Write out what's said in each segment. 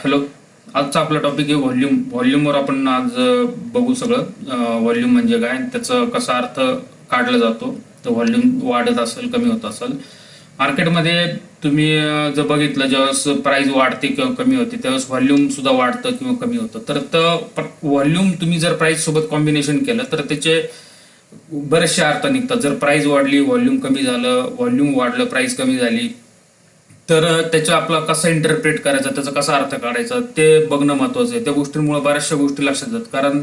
Hello. आजचा आपला topic आहे व्हॉल्यूम. व्हॉल्यूमवर आपण आज बघू सगळं. व्हॉल्यूम म्हणजे काय, त्याचा कसा अर्थ काढला जातो. तर व्हॉल्यूम वाढत असेल, कमी होत असेल मार्केटमध्ये. तुम्ही जर बघितलं, ज्यावेळेस प्राइस वाढते किंवा कमी होते त्यावेळेस व्हॉल्यूम सुद्धा वाढतं किंवा कमी होतं. तर व्हॉल्यूम तुम्ही जर प्राइस सोबत कॉम्बिनेशन केलं तर त्याचे बरेचसे अर्थ निघतात. जर प्राइस वाढली, व्हॉल्यूम कमी झालं, व्हॉल्यूम वाढलं, प्राइस कमी झाली, तर त्याचा आपला कसा इंटरप्रेट करायचा, त्याचा कसा अर्थ काढायचा ते बघणं महत्वाचं आहे. त्या गोष्टींमुळे बऱ्याचशा गोष्टी लक्षात येतात. कारण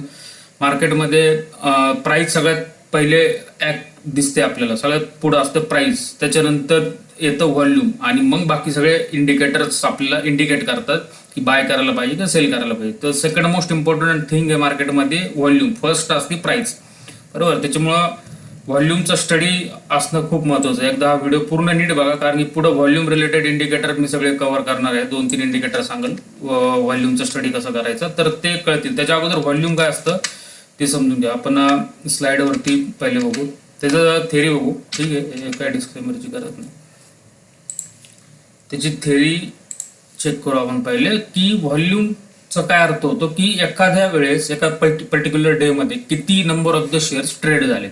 मार्केटमध्ये प्राइस सगळ्यात पहिले दिसते आपल्याला, सगळ्यात पुढं असतं प्राइस, त्याच्यानंतर येतं व्हॉल्यूम, आणि मग बाकी सगळे इंडिकेटर्स आपल्याला इंडिकेट करतात की बाय करायला पाहिजे किंवा सेल करायला पाहिजे. तर सेकंड मोस्ट इम्पॉर्टंट थिंग आहे मार्केटमध्ये व्हॉल्यूम. फर्स्ट असते प्राइस, बरोबर. त्याच्यामुळं व्हॉल्यूमचा स्टडी असणं खूप महत्वाचं आहे. एकदा हा व्हिडिओ पूर्ण नीट बघा, कारण की पुढे व्हॉल्यूम रिलेटेड इंडिकेटर मी सगळे कव्हर करणार आहे. 2-3 इंडिकेटर सांगेल व्हॉल्यूमचा स्टडी कसा करायचा, तर ते कळतील. त्याच्या अगोदर व्हॉल्यूम काय असतं ते समजून घ्या. आपण स्लाइडवरती पहिले बघू, त्याचं थेरी बघू. ठीक आहे, काय डिस्क्लेमरची गरज नाही. त्याची थेरी चेक करू आपण पहिले, की व्हॉल्यूमचा काय अर्थ होतो, की एखाद्या वेळेस एका पर्टिक्युलर डे मध्ये किती number of the shares trade झाले.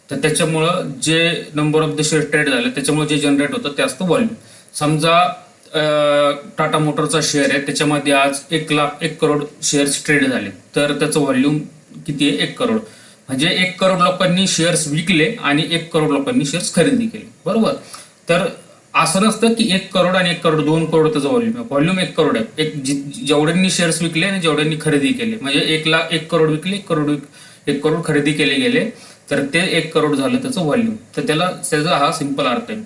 तर त्याच्यामुळं जे number of the share trade झाले त्याच्यामुळे जे जनरेट होतं ते असतं व्हॉल्यूम. समजा टाटा मोटरचा शेअर आहे, त्याच्यामध्ये आज 1 करोड शेअर्स ट्रेड झाले, तर त्याचं व्हॉल्यूम किती आहे? 1 करोड. म्हणजे 1 करोड लोकांनी शेअर्स विकले आणि 1 करोड लोकांनी शेअर्स खरेदी केले, बरोबर. तर असं नसतं की 1 करोड आणि 1 करोड 2 करोड त्याचं व्हॉल्यूम आहे. व्हॉल्यूम 1 करोड आहे. जेवढ्यांनी शेअर्स विकले आणि जेवढ्यांनी खरेदी केले, म्हणजे 1 करोड विकले, 1 करोड खरेदी केले गेले, तर ते 1 करोड झालं त्याचं व्हॉल्यूम. तर त्याचा हा सिंपल अर्थ आहे.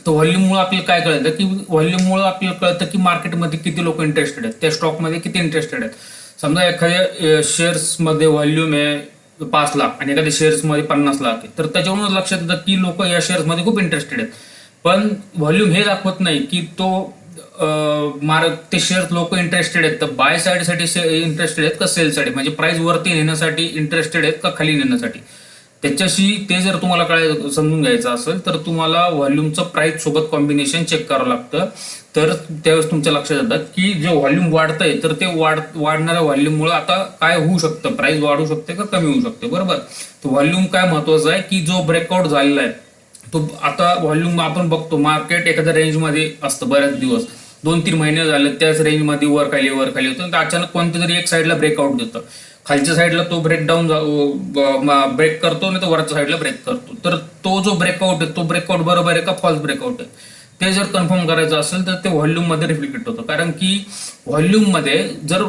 तर व्हॉल्यूममुळे आपल्याला काय कळतं, की व्हॉल्यूममुळे आपल्याला कळतं की मार्केटमध्ये किती लोक इंटरेस्टेड आहेत, त्या स्टॉकमध्ये किती इंटरेस्टेड आहेत. समजा एखाद्या शेअर्समध्ये व्हॉल्यूम आहे 5 लाख आणि एखाद्या शेअर्समध्ये 50 लाख आहे, तर त्याच्यावरून लक्षात येतं की लोक या शेअर्समध्ये खूप इंटरेस्टेड आहेत. पण व्हॉल्यूम हे दाखवत नाही की ते शेअर्स लोक इंटरेस्टेड आहेत तर बाय साईडसाठी इंटरेस्टेड आहेत का सेल साठी, म्हणजे प्राइस वरती नेण्यासाठी इंटरेस्टेड आहेत का खाली नेण्यासाठी. त्याच्याशी ते जर तुम्हाला समजून घ्यायचं असेल तर तुम्हाला व्हॉल्यूमचं प्राइस सोबत कॉम्बिनेशन चेक करावं लागतं. तर त्यावेळेस तुमच्या लक्षात येतात की जे व्हॉल्यूम वाढतंय तर ते वाढणाऱ्या व्हॉल्यूममुळे आता काय होऊ शकतं, प्राइस वाढू शकते का कमी होऊ शकते, बरोबर. तर व्हॉल्यूम काय महत्वाचं आहे, की जो ब्रेकआउट झालेला आहे तो आता व्हॉल्यूम आपण बघतो. मार्केट एखाद्या रेंजमध्ये असतं बऱ्याच दिवस, 2-3 महिने झाले त्याच रेंजमध्ये वर खाली होतं, तर अचानक कोणत्या तरी एक साईडला ब्रेकआउट देतं. खालच्या साईडला तो ब्रेक करतो नाही तर वरच्या साईडला ब्रेक करतो. तर तो जो ब्रेकआउट आहे तो ब्रेकआउट बरोबर आहे का फॉल्स ब्रेकआउट आहे, ते जर कन्फर्म करायचं असेल तर ते व्हॉल्यूम मध्ये रिफ्लेक्ट होतं. कारण की व्हॉल्यूम मध्ये जर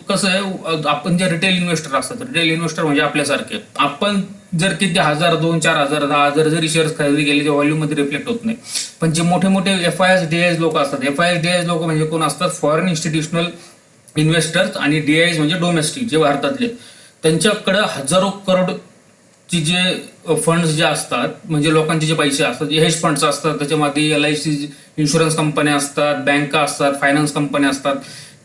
कसं आहे, आपण जे रिटेल इन्व्हेस्टर असतात, रिटेल इन्व्हेस्टर म्हणजे आपल्यासारखे, आपण जर किती 1000, 2, 4000, 10,000 जरी शेअर्स खरेदी केले ते व्हॉल्यूम मध्ये रिफ्लेक्ट होत नाही. पण जे मोठे मोठे FIs DIs लोक असतात, FIs DIs लोक म्हणजे कोण असतात, फॉरेन इन्स्टिट्यूशनल इन्व्हेस्टर्स, आणि DIs म्हणजे डोमेस्टिक जे भारतातले, त्यांच्याकडे हजारो करोडची जे फंड्स जे असतात, म्हणजे लोकांचे जे पैसे असतात, हेज फंड्स असतात, त्याच्यामध्ये LIC इन्शुरन्स कंपन्या असतात, बँका असतात, फायनान्स कंपन्या असतात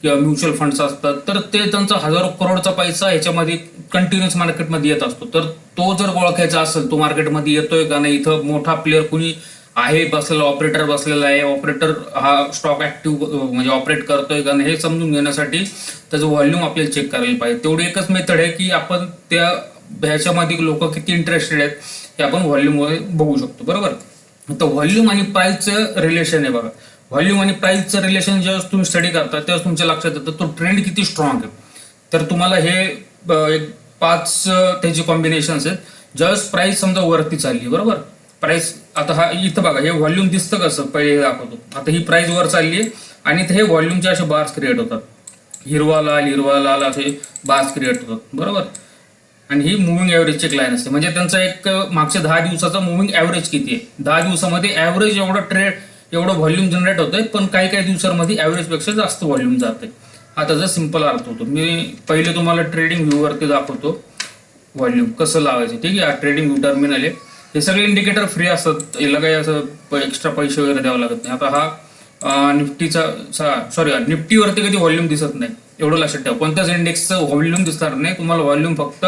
किंवा म्युच्युअल फंड्स असतात. तर ते त्यांचा हजारो करोडचा पैसा ह्याच्यामध्ये कंटिन्युअस मार्केटमध्ये येत असतो. तर तो जर ओळखायचा असेल तो मार्केटमध्ये येतोय का नाही, इथं मोठा प्लेअर कुणी आहे बसलेला, ऑपरेटर बसलेला आहे, ऑपरेटर हा स्टॉक ऍक्टिव्ह म्हणजे ऑपरेट करतोय का नाही हे समजून घेण्यासाठी त्याचं व्हॉल्यूम आपल्याला चेक करायला पाहिजे. तेवढी एकच मेथड आहे की आपण ह्याच्यामध्ये लोक किती इंटरेस्टेड आहेत हे आपण व्हॉल्यूममुळे बघू शकतो, बरोबर. तर व्हॉल्यूम आणि प्राइसचं रिलेशन आहे बघा. व्हॉल्यूम आणि प्राइसचं रिलेशन जेव्हा तुम्ही स्टडी करता तेव्हा तुमच्या लक्षात येतं तो ट्रेंड किती स्ट्रॉंग आहे. तर तुम्हाला हे एक 5 त्याचे कॉम्बिनेशन्स आहेत. ज्यावेळेस प्राइस समजा वरती चालली, बरोबर, प्राइस आता हा इथं बघा, हे व्हॉल्यूम दिसतं कसं, पहिले दाखवतो. आता ही प्राइस वर चालली आहे आणि हे व्हॉल्यूमचे असे बार्स क्रिएट होतात, हिरवा लाल असे बार्स क्रिएट होतात, बरोबर. आणि ही मुव्हिंग ॲव्हरेजची एक लाईन असते, म्हणजे त्यांचा एक मागच्या 10 दिवसाचा मुव्हिंग ॲव्हरेज किती आहे. 10 दिवसामध्ये ॲव्हरेज एवढं व्हॉल्यूम जनरेट होतंय, पण काही दिवसांमध्ये ॲव्हरेज पेक्षा जास्त व्हॉल्यूम जाते. हा त्याचा सिंपल अर्थ होतो. मी पहिले तुम्हाला ट्रेडिंग व्ह्यू वरती दाखवतो व्हॉल्यूम कसं लावायचं, ठीक आहे. ट्रेडिंग व्ह्यू टर्मिनल आहे. हे सगळे इंडिकेटर फ्री असतात, याला काही असं एक्स्ट्रा पैसे वगैरे द्यावं लागत नाही. आता हा निफ्टीवरती कधी व्हॉल्यूम दिसत नाही, एवढं लक्षात ठेवा. कोणत्याच इंडेक्सचं व्हॉल्यूम दिसणार नाही तुम्हाला, व्हॉल्यूम फक्त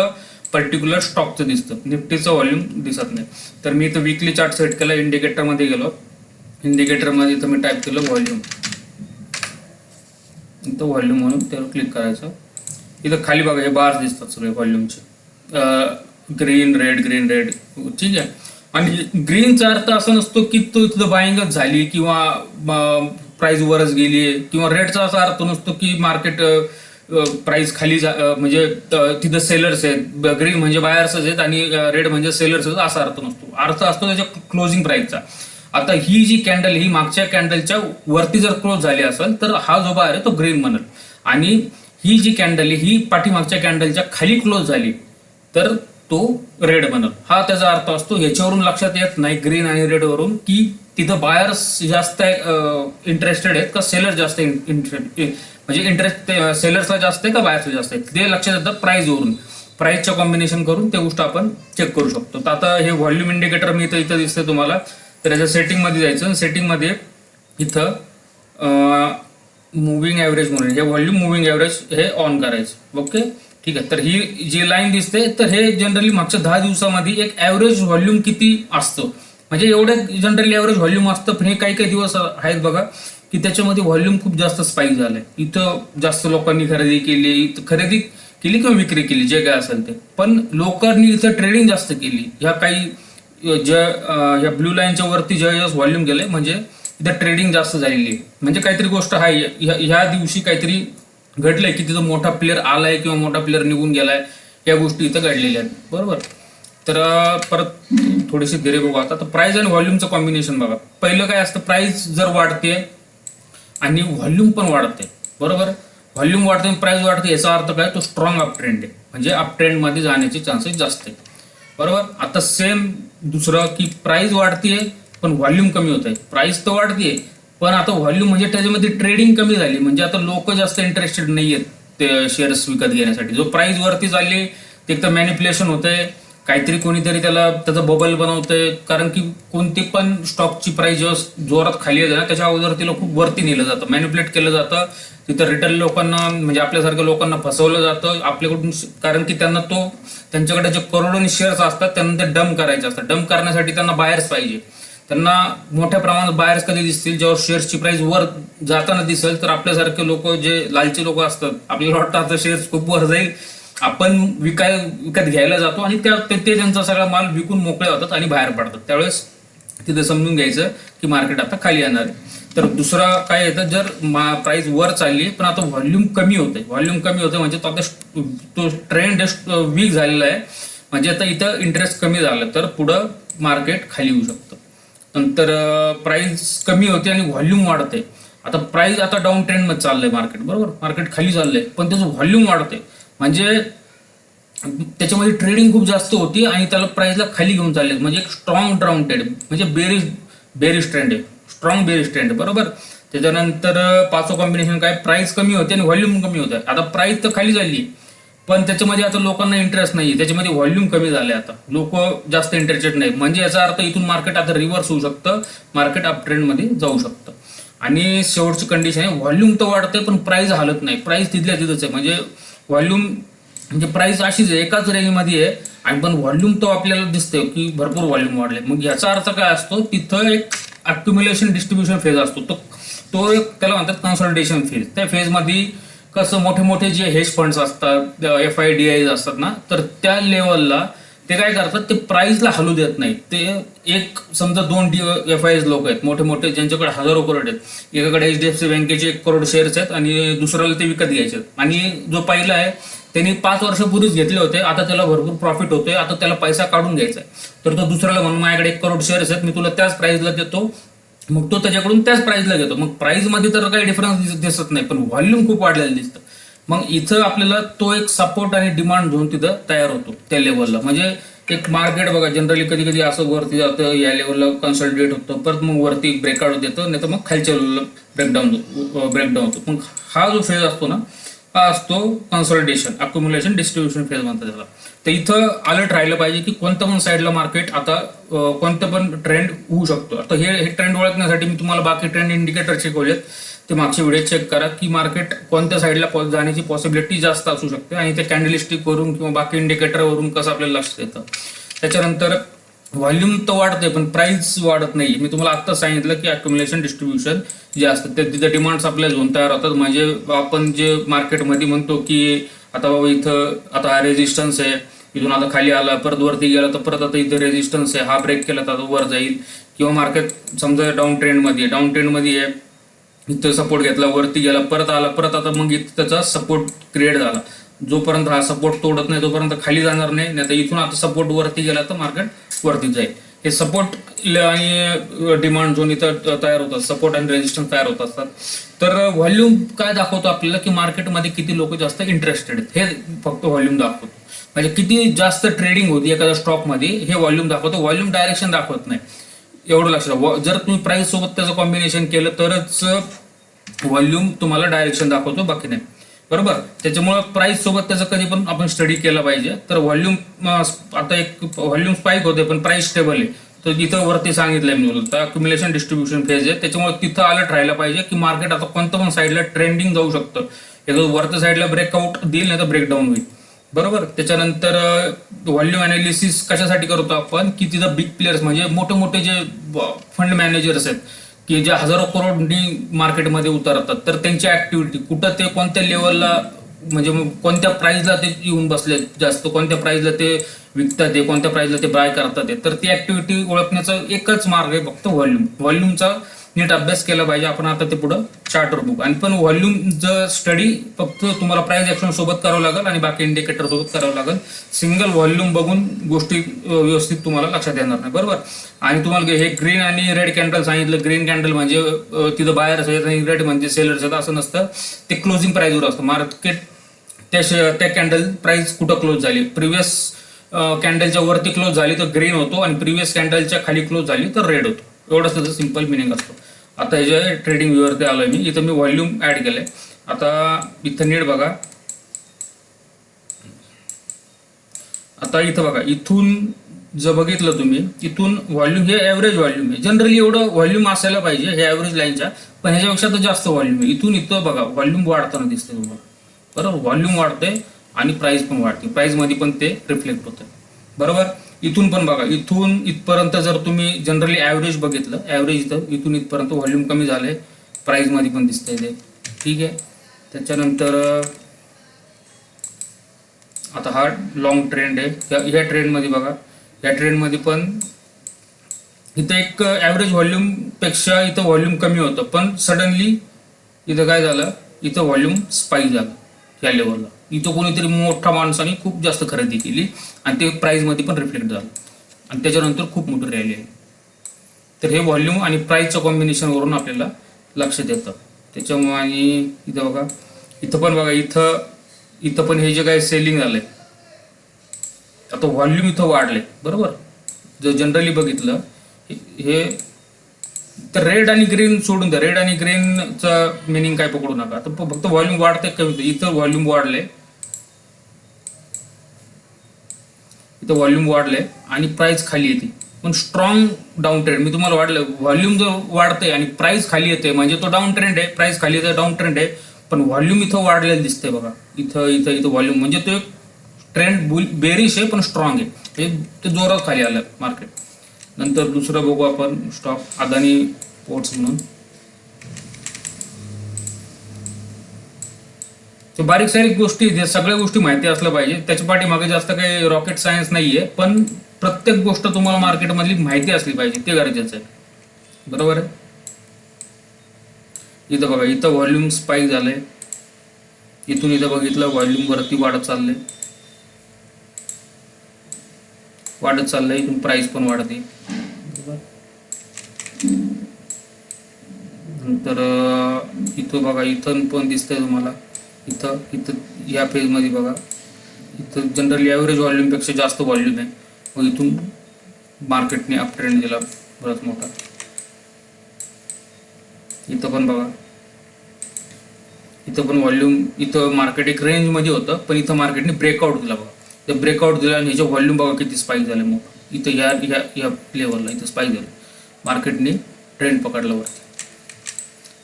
पर्टिक्युलर स्टॉकचं दिसतं, निफ्टीचं व्हॉल्यूम दिसत नाही. तर मी इथं वीकली चार्ट सेट केला, इंडिकेटरमध्ये गेलो, इंडिकेटरमध्ये इथं मी टाईप केलं व्हॉल्यूम. इथं व्हॉल्यूम म्हणून त्यावर क्लिक करायचं. इथं खाली बघा हे बार्स दिसतात सगळे व्हॉल्यूमचे, ग्रीन रेड. ठीक आहे. आणि ग्रीनचा अर्थ असा नसतो की तो तिथं बाईंगच झाली किंवा प्राइस वरच गेली, किंवा रेडचा असा अर्थ नसतो की मार्केट प्राइस खाली म्हणजे तिथं सेलर्स आहेत. ग्रीन म्हणजे बायर्सच आहेत आणि रेड म्हणजे सेलर्स आहेत असा अर्थ नसतो. अर्थ असतो त्याच्या क्लोजिंग प्राइसचा. आता ही जी कॅन्डल ही मागच्या कॅन्डलच्या वरती जर क्लोज झाली असेल तर हा जो बायर आहे तो ग्रीन म्हणेल, आणि ही जी कॅन्डल आहे ही पाठीमागच्या कॅन्डलच्या खाली क्लोज झाली तर तो रेड बनल. हा त्याचा अर्थ असतो. याच्यावरून लक्षात येत नाही ग्रीन आणि रेड वरून की तिथं बायर्स जास्त इंटरेस्टेड आहेत का सेलर जास्त म्हणजे इंटरेस्ट सेलर्सला जास्त आहे का बायर्सला जास्त आहे ते लक्षात येतं प्राइस वरून. प्राइसच्या कॉम्बिनेशन करून ते गोष्ट आपण चेक करू शकतो. तर आता हे व्हॉल्यूम इंडिकेटर मी इथं दिसतंय तुम्हाला, तर याच्या सेटिंगमध्ये जायचं. सेटिंगमध्ये इथं मुव्हिंग ॲव्हरेज म्हणून हे व्हॉल्यूम मुव्हिंग ॲव्हरेज हे ऑन करायचं. ओके, ठीक आहे. तर ही जी लाईन दिसते तर हे जनरली मागच्या 10 दिवसामध्ये एक ॲव्हरेज व्हॉल्यूम किती असतं, म्हणजे एवढं जनरली ॲव्हरेज व्हॉल्यूम असतं. पण हे काही दिवस आहेत बघा की त्याच्यामध्ये व्हॉल्यूम खूप जास्त स्पाइक झालंय. इथं जास्त लोकांनी खरेदी केली किंवा विक्री केली जे काय असेल ते, पण लोकांनी इथं ट्रेडिंग जास्त केली. ह्या काही ज्या ब्लू लाईनच्या वरती ज्या व्हॉल्यूम गेले म्हणजे इथं ट्रेडिंग जास्त झालेली आहे. म्हणजे काहीतरी गोष्ट आहे, ह्या दिवशी काहीतरी घडलंय की तिथं मोठा प्लेअर आलाय किंवा मोठा प्लेअर निघून गेलाय, या गोष्टी इथं घडलेल्या आहेत. बरोबर. तर परत थोडीशी धीरे बघू. आता प्राइस आणि व्हॉल्यूमचं कॉम्बिनेशन बघा. पहिलं काय असतं, प्राइस जर वाढते आणि व्हॉल्यूम पण वाढते, बरोबर. व्हॉल्यूम वाढते आणि प्राइस वाढते याचा अर्थ काय, तो स्ट्रॉंग अप ट्रेंड आहे, म्हणजे अप ट्रेंड मध्ये जाण्याचे चान्सेस जास्त आहेत. बरोबर. आता सेम दुसरं की प्राइस वाढतीये पण व्हॉल्यूम कमी होत आहे. प्राइस तर वाढतीये पण आता व्हॉल्यूम म्हणजे त्याच्यामध्ये ट्रेडिंग कमी झाली, म्हणजे आता लोक जास्त इंटरेस्टेड नाहीयेत ते शेअर्स विकत घेण्यासाठी. जो प्राइस वरती चालली ते एक तर मॅनिप्युलेशन होतंय, काहीतरी कोणीतरी त्याचा बबल बनवतंय. कारण की कोणती पण स्टॉकची प्राइस जेव्हा जोरात खाली येते ना त्याच्या अगोदर तिला खूप वरती नेलं जातं, मॅनिप्युलेट केलं जातं. तिथं रिटेल लोकांना म्हणजे आपल्यासारख्या लोकांना फसवलं जातं आपल्याकडून, कारण की त्यांच्याकडे जे करोडोनी शेअर्स असतात त्यांना ते डंप करायचे असतात. डंप करण्यासाठी त्यांना बायर्स पाहिजे. त्यांना मोठ्या प्रमाणात बायर्स कधी दिसतील, जेव्हा शेअर्सची प्राइस वर जाताना दिसेल. तर आपल्यासारखे लोक जे लालची लोक असतात, आपल्याला वाटतं आता शेअर्स खूप वर जाईल, आपण विकत घ्यायला जातो आणि ते त्यांचा सगळा माल विकून मोकळे होतात आणि बाहेर पडतात. त्यावेळेस तिथे समजून घ्यायचं की मार्केट आता खाली येणार आहे. तर दुसरा काय येतं, जर प्राइस वर चालली पण आता व्हॉल्यूम कमी होते म्हणजे तो ट्रेंड वीक झालेला आहे, म्हणजे आता इथं इंटरेस्ट कमी झालं तर पुढं मार्केट खाली येऊ शकतं. नंतर प्राइस कमी होते आणि व्हॉल्यूम वाढते. आता प्राइस आता डाऊन ट्रेंड मध्ये चाललंय मार्केट, बरोबर. मार्केट खाली चाललंय पण त्याचं व्हॉल्यूम वाढते, म्हणजे त्याच्यामध्ये ट्रेडिंग खूप जास्त होती आणि त्याला प्राइसला खाली घेऊन चालले, म्हणजे एक स्ट्रॉंग डाऊन ट्रेंड, म्हणजे बेरिश ट्रेंड आहे, स्ट्रॉंग बेरिश ट्रेंड. बरोबर. त्याच्यानंतर पाचवं कॉम्बिनेशन काय, प्राइस कमी होते आणि व्हॉल्यूम कमी होते. आता प्राइस तर खाली झाली पण त्याच्यामध्ये आता लोकांना इंटरेस्ट नाही, त्याच्यामध्ये व्हॉल्यूम कमी झाले, आता लोक जास्त इंटरेस्टेड नाही. म्हणजे याचा अर्थ इथून मार्केट आता रिव्हर्स होऊ शकतं, मार्केट अप ट्रेंड मध्ये जाऊ शकतं. आणि शेवटची कंडिशन आहे, व्हॉल्यूम तर वाढते पण प्राइस हालत नाही, प्राइस तिथल्या तिथंच आहे. म्हणजे व्हॉल्यूम म्हणजे प्राइस अशीच आहे, एकाच रेंजमध्ये आहे आणि पण व्हॉल्यूम तो आपल्याला दिसतंय की भरपूर व्हॉल्यूम वाढले. मग याचा अर्थ काय असतो, तिथं एक अक्युम्युलेशन डिस्ट्रीब्युशन फेज असतो, तो एक त्याला म्हणतात कन्सॉलिडेशन फेज. त्या फेजमध्ये कसं मोठे जे हेज फंड्स असतात, FIDIs असतात ना, तर त्या लेवलला ते काय करतात, ते प्राइसला हलू देत नाही. ते एक समजा 2 FIs लोक आहेत मोठे ज्यांच्याकडे हजारो करोड आहेत, एकाकडे HDFC बँकेचे 1 करोड शेअर्स आहेत आणि दुसऱ्याला ते विकत घ्यायचे. आणि जो पहिला आहे त्यांनी 5 वर्षापूर्वीच घेतले होते, आता त्याला भरपूर प्रॉफिट होतोय, आता त्याला पैसा काढून घ्यायचा आहे. तर तो दुसऱ्याला म्हणून माझ्याकडे 1 करोड शेअर्स आहेत, मी तुला त्याच प्राइसला देतो, मग तो त्याच्याकडून त्याच प्राइसला घेतो. मग प्राइस मध्ये तर काही डिफरन्स दिसत नाही पण व्हॉल्यूम खूप वाढलेलं दिसतं. मग इथं आपल्याला तो एक सपोर्ट आणि डिमांड झोन तिथं तयार होतो त्या लेवलला. म्हणजे एक मार्केट बघा जनरली कधी कधी असं वरती जातं, या लेवलला कन्सॉलिडेट होतं, परत मग वरती ब्रेकआउट देतं, नाही तर मग खालच्या लेवलला ब्रेकडाऊन होतो. मग हा जो फेज असतो ना, हा असतो कन्सॉलिडेशन, अक्युम्युलेशन डिस्ट्रीब्युशन फेज म्हणतात त्याला. तर इथं अलर्ट राहिलं पाहिजे की कोणत्या पण साईडला मार्केट आता कोणतं पण ट्रेंड होऊ शकतो. आता हे ट्रेंड ओळखण्यासाठी मी तुम्हाला बाकी ट्रेंड इंडिकेटर शिकवलेत, ते मागचे व्हिडिओ चेक करा की मार्केट कोणत्या साईडला जाण्याची पॉसिबिलिटी जास्त असू शकते आणि ते कॅन्डलस्टिक वरून किंवा बाकी इंडिकेटर वरून कसं आपल्याला लक्षात येतं. त्याच्यानंतर व्हॉल्यूम तर वाढते पण प्राइस वाढत नाही. मी तुम्हाला आत्ता सांगितलं की अक्युम्युलेशन डिस्ट्रीब्युशन जे असतं ते तिथे डिमांड्स आपल्या झोन तयार होतात. म्हणजे आपण जे मार्केटमध्ये म्हणतो की आता बाबा इथं आता हा रेजिस्टन्स आहे, इथून आता खाली आला परत वरती गेला तर परत आता इथं रेजिस्टन्स आहे, हा ब्रेक केला तर आता वर जाईल. किंवा मार्केट समजा डाऊन ट्रेंडमध्ये आहे, इथं सपोर्ट घेतला वरती गेला परत आला परत आता मग इथं त्याचा सपोर्ट क्रिएट झाला. जोपर्यंत हा सपोर्ट तोडत नाही तोपर्यंत खाली जाणार नाही. तर इथून आता सपोर्ट वरती गेला तर मार्केट वरती जाईल. हे सपोर्ट आणि डिमांड झोन इथं तयार होतात, सपोर्ट आणि रेजिस्टन्स तयार होत असतात. तर व्हॉल्यूम काय दाखवतो आपल्याला की मार्केटमध्ये किती लोक जास्त इंटरेस्टेड आहेत हे फक्त व्हॉल्यूम दाखवतो. म्हणजे किती जास्त ट्रेडिंग होती एखाद्या स्टॉकमध्ये हे व्हॉल्यूम दाखवतो. व्हॉल्यूम डायरेक्शन दाखवत नाही, एवढं लक्षात. जर तुम्ही प्राइस सोबत त्याचं कॉम्बिनेशन केलं तरच व्हॉल्यूम तुम्हाला डायरेक्शन दाखवतो, बाकी नाही. बरोबर. त्याच्यामुळे प्राइस सोबत त्याचं कधी पण आपण स्टडी केला पाहिजे. तर व्हॉल्यूम आता एक व्हॉल्यूम स्पाइक होते पण प्राइस स्टेबल आहे, तर इथं वरती सांगितलंय मी तर अक्युम्युलेशन डिस्ट्रीब्युशन फेज आहे. त्याच्यामुळे तिथं अलर्ट राहायला पाहिजे की मार्केट आता कोणत्या पण साईडला ट्रेंडिंग जाऊ शकतं. एकदा वरच्या साईडला ब्रेकआउट देईल नाही तर ब्रेकडाऊन होईल. बरोबर. त्याच्यानंतर व्हॉल्यूम अनालिसिस कशासाठी करतो आपण की तिथं बिग प्लेयर्स म्हणजे मोठे मोठे जे फंड मॅनेजर्स आहेत की जे हजारो करोडनी मार्केटमध्ये उतरतात, तर त्यांची ऍक्टिव्हिटी कुठं ते कोणत्या लेवलला म्हणजे कोणत्या प्राइसला ते येऊन बसले जास्त, कोणत्या प्राइसला ते विकतात आहे, कोणत्या प्राइसला ते बाय करतात आहे. तर ती ऍक्टिव्हिटी ओळखण्याचा एकच मार्ग आहे फक्त व्हॉल्यूमचा नीट अभ्यास केला पाहिजे आपण. आता ते पुढं चार्टर बुक आणि पण व्हॉल्यूमचं स्टडी फक्त तुम्हाला प्राइस ऍक्शन सोबत करावं लागेल आणि बाकी इंडिकेटर सोबत करावं लागेल. सिंगल व्हॉल्यूम बघून गोष्टी व्यवस्थित तुम्हाला लक्षात येणार नाही. बरोबर. आणि तुम्हाला हे ग्रीन आणि रेड कॅन्डल सांगितलं. ग्रीन कॅन्डल म्हणजे तिथं बायर्स आहेत आणि रेड म्हणजे सेलर्स आहेत असं नसतं. ते क्लोजिंग प्राइसवर असतं. मार्केट त्या कॅन्डल प्राइस कुठं क्लोज झाली, प्रिव्हियस कॅन्डलच्या वरती क्लोज झाली तर ग्रीन होतो आणि प्रिव्हियस कॅन्डलच्या खाली क्लोज झाली तर रेड होतो. एवढंच त्याचं सिंपल मिनिंग असतो. आता ह्याच्या ट्रेडिंग व्ह्यूवरती आलोय मी. इथं मी व्हॉल्यूम ऍड केलंय. आता इथं नीट बघा. आता इथं बघा, इथून जर बघितलं तुम्ही इथून व्हॉल्यूम हे ऍव्हरेज व्हॉल्यूम आहे. जनरली एवढं व्हॉल्यूम असायला पाहिजे हे ऍव्हरेज लाईनच्या, पण ह्याच्यापेक्षा तर जास्त व्हॉल्यूम आहे. इथून इथं बघा व्हॉल्यूम वाढताना दिसते तुम्हाला. बरोबर. व्हॉल्यूम वाढते आणि प्राइस पण वाढते, प्राइस मध्ये पण ते रिफ्लेक्ट होतं. बरोबर. इथून पण बघा, इथून इथपर्यंत जर तुम्ही जनरली ऍव्हरेज बघितलं, ऍव्हरेज इथून इथपर्यंत व्हॉल्यूम कमी झालंय, प्राइस मध्ये पण दिसतंय ते. ठीक आहे. त्याच्यानंतर आता हा लॉंग ट्रेंड आहे. ह्या ट्रेंडमध्ये बघा, या ट्रेंडमध्ये पण इथं एक ऍव्हरेज व्हॉल्यूम पेक्षा इथं व्हॉल्यूम कमी होतं, पण सडनली इथं काय झालं, इथं व्हॉल्यूम स्पाइक झालं या लेवलला. इथं कोणीतरी मोठ्या माणसाने खूप जास्त खरेदी केली आणि ते प्राइसमध्ये पण रिफ्लेक्ट झालं आणि त्याच्यानंतर खूप मोठी रॅली आहे. तर हे व्हॉल्यूम आणि प्राइसचं कॉम्बिनेशनवरून आपल्याला लक्षात येतं. त्याच्यामुळे आणि इथं बघा, इथं पण बघा, इथं पण हे जे काय सेलिंग झालंय, आता व्हॉल्यूम इथं वाढलंय. बरोबर. जर जनरली बघितलं हे तर रेड आणि ग्रीन सोडून द्या, रेड आणि ग्रीनचं मिनिंग काय पकडू नका. तर फक्त व्हॉल्यूम वाढते कमी होतं. इथं व्हॉल्यूम वाढले, इथं व्हॉल्यूम वाढले आणि प्राइस खाली येते, पण स्ट्रॉंग डाऊन ट्रेंड. मी तुम्हाला वाढलं व्हॉल्यूम जर वाढते आणि प्राइस खाली येते म्हणजे तो डाऊन ट्रेंड आहे, प्राइस खाली येते डाऊन ट्रेंड आहे. पण व्हॉल्यूम इथं वाढलेलं दिसतंय बघा, इथं इथं इथं व्हॉल्यूम म्हणजे तो एक ट्रेंड बेरिश आहे पण स्ट्रॉंग आहे, ते जोरात खाली आलं मार्केट. नंतर दुसरं बघू आपण स्टॉक अदानी पोर्ट्स म्हणून. ते बारीक सारीक गोष्टी, सगळ्या गोष्टी माहिती असल्या पाहिजे. त्याच्या पाठीमागे जास्त काही रॉकेट सायन्स नाहीये, पण प्रत्येक गोष्ट तुम्हाला मार्केटमधली माहिती असली पाहिजे, ते गरजेचं आहे. बरोबर आहे. इथं बघा, इथं व्हॉल्यूम स्पाइक झालंय, इथून इथं बघितलं व्हॉल्यूम वरती वाढत चाललंय, इथून प्राइस पण वाढते. नंतर इथं बघा, इथं पण दिसतंय तुम्हाला, इथं या पेजमध्ये बघा, इथं जनरली ॲव्हरेज व्हॉल्यूमपेक्षा जास्त व्हॉल्यूम आहे. मग इथून मार्केटने अप ट्रेंड दिला बराच मोठा. इथं पण बघा, इथं पण व्हॉल्यूम, इथं मार्केट एक रेंजमध्ये होतं पण इथं मार्केटने ब्रेकआउट दिला बघा. ते ब्रेकआउट दिला आणि ह्याचं व्हॉल्यूम बघा किती स्पाइक झालं मोठं. इथं या लेवलला इथं स्पाइक झालं, मार्केटने ट्रेंड पकडला वरती.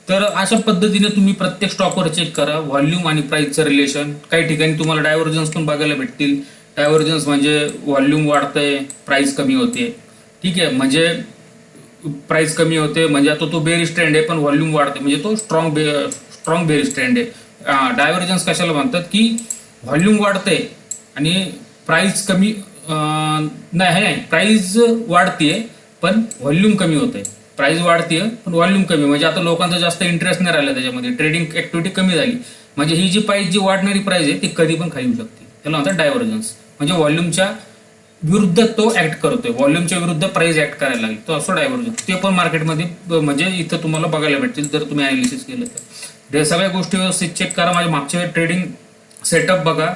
तर अशा पद्धतीने तुम्ही प्रत्येक स्टॉकवर चेक करा व्हॉल्यूम आणि प्राइसचं रिलेशन. काही ठिकाणी तुम्हाला डायव्हर्जन्स पण बघायला भेटतील. डायव्हर्जन्स म्हणजे व्हॉल्यूम वाढतंय, प्राइस कमी होते. ठीक आहे. म्हणजे प्राइस कमी होते म्हणजे आता तो बेरिश ट्रेंड आहे पण व्हॉल्यूम वाढते म्हणजे तो स्ट्रॉंग बेरिश ट्रेंड आहे. डायव्हर्जन्स कशाला म्हणतात की व्हॉल्यूम वाढते आणि प्राइस कमी नाही प्राइस वाढतीये पण व्हॉल्यूम कमी होते. प्राइस वाढतीये पण व्हॉल्यूम कमी म्हणजे आता लोकांचा जास्त इंटरेस्ट नाही राहिला त्याच्यामध्ये, ट्रेडिंग ऍक्टिव्हिटी कमी झाली म्हणजे ही जी प्राइस जी वाढणारी प्राइस आहे ती कधी पण खाली येऊ शकते. त्याला म्हणतात डायव्हर्जन्स. म्हणजे व्हॉल्यूमच्या विरुद्ध तो ऍक्ट करतोय, व्हॉल्यूमच्या विरुद्ध प्राइस ऍक्ट करायला लागली तो असं डायव्हर्जन्स. ते पण मार्केटमध्ये म्हणजे इथं तुम्हाला बघायला भेटतील जर तुम्ही अनालिसिस केलं तर. हे सगळ्या गोष्टी व्यवस्थित चेक करा. माझ्या मागच्या ट्रेडिंग सेटअप बघा,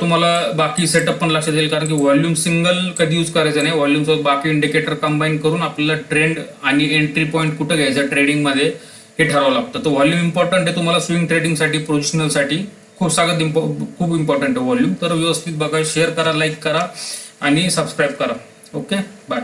तुम्हाला बाकी सेटअप पण लक्षात येईल. कारण की व्हॉल्यूम सिंगल कधी यूज करायचं नाही, व्हॉल्यूम सोबत बाकी इंडिकेटर कंबाईन करून आपल्याला ट्रेंड आणि एंट्री पॉईंट कुठं घ्यायचा ट्रेडिंगमध्ये हे ठरवावं लागतं. तर व्हॉल्यूम इम्पॉर्टंट आहे तुम्हाला स्विंग ट्रेडिंगसाठी, पोझिशनलसाठी खूप इम्पॉर्टंट आहे व्हॉल्यूम. तर व्यवस्थित बघा, शेअर करा, लाईक करा आणि सबस्क्राईब करा. Okay, bye.